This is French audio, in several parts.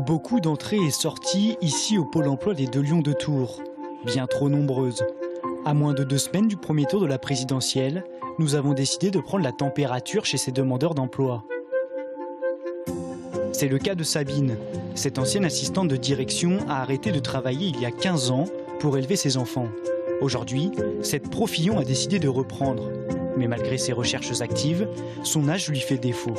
Beaucoup d'entrées et sorties ici au Pôle emploi des Deux Lions de Tours. Bien trop nombreuses. À moins de 2 semaines du premier tour de la présidentielle, nous avons décidé de prendre la température chez ces demandeurs d'emploi. C'est le cas de Sabine. Cette ancienne assistante de direction a arrêté de travailler il y a 15 ans pour élever ses enfants. Aujourd'hui, cette pro-Fillon a décidé de reprendre. Mais malgré ses recherches actives, son âge lui fait défaut.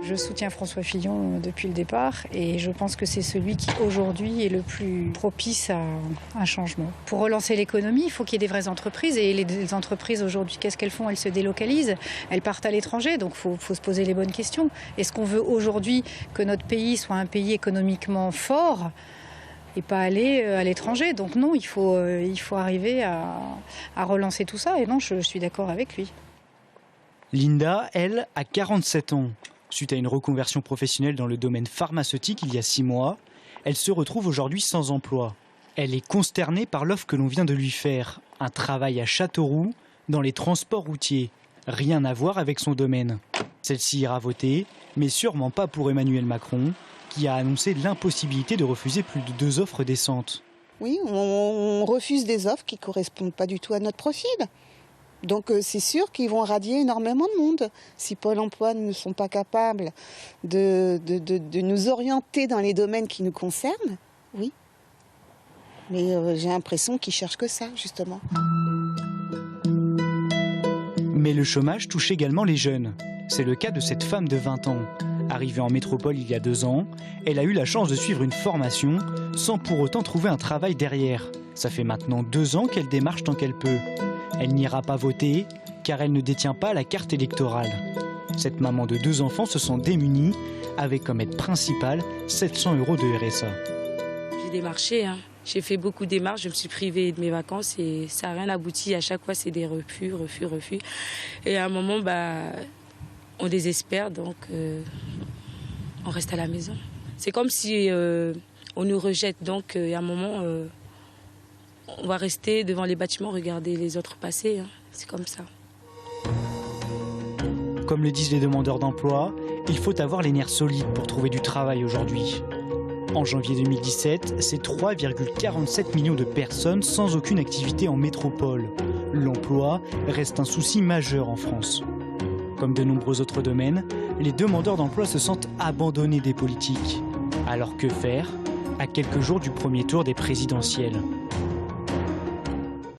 Je soutiens François Fillon depuis le départ et je pense que c'est celui qui aujourd'hui est le plus propice à un changement. Pour relancer l'économie, il faut qu'il y ait des vraies entreprises et les entreprises aujourd'hui, qu'est-ce qu'elles font? Elles se délocalisent, elles partent à l'étranger, donc il faut se poser les bonnes questions. Est-ce qu'on veut aujourd'hui que notre pays soit un pays économiquement fort et pas aller à l'étranger? Donc non, il faut arriver à relancer tout ça et non, je suis d'accord avec lui. Linda, elle, a 47 ans. Suite à une reconversion professionnelle dans le domaine pharmaceutique il y a 6 mois, elle se retrouve aujourd'hui sans emploi. Elle est consternée par l'offre que l'on vient de lui faire. Un travail à Châteauroux, dans les transports routiers. Rien à voir avec son domaine. Celle-ci ira voter, mais sûrement pas pour Emmanuel Macron, qui a annoncé l'impossibilité de refuser plus de 2 offres décentes. Oui, on refuse des offres qui ne correspondent pas du tout à notre profil. Donc c'est sûr qu'ils vont radier énormément de monde. Si Pôle emploi ne sont pas capables de nous orienter dans les domaines qui nous concernent, oui. Mais j'ai l'impression qu'ils cherchent que ça, justement. Mais le chômage touche également les jeunes. C'est le cas de cette femme de 20 ans. Arrivée en métropole il y a 2 ans, elle a eu la chance de suivre une formation sans pour autant trouver un travail derrière. Ça fait maintenant 2 ans qu'elle démarche tant qu'elle peut. Elle n'ira pas voter car elle ne détient pas la carte électorale. Cette maman de 2 enfants se sent démunie avec comme aide principale 700 € de RSA. J'ai démarché, j'ai fait beaucoup de démarches, je me suis privée de mes vacances et ça n'a rien abouti. À chaque fois, c'est des refus. Et à un moment, on désespère, donc on reste à la maison. C'est comme si on nous rejette, donc à un moment... on va rester devant les bâtiments, regarder les autres passer. C'est comme ça. Comme le disent les demandeurs d'emploi, il faut avoir les nerfs solides pour trouver du travail aujourd'hui. En janvier 2017, c'est 3,47 millions de personnes sans aucune activité en métropole. L'emploi reste un souci majeur en France. Comme de nombreux autres domaines, les demandeurs d'emploi se sentent abandonnés des politiques. Alors que faire à quelques jours du premier tour des présidentielles ?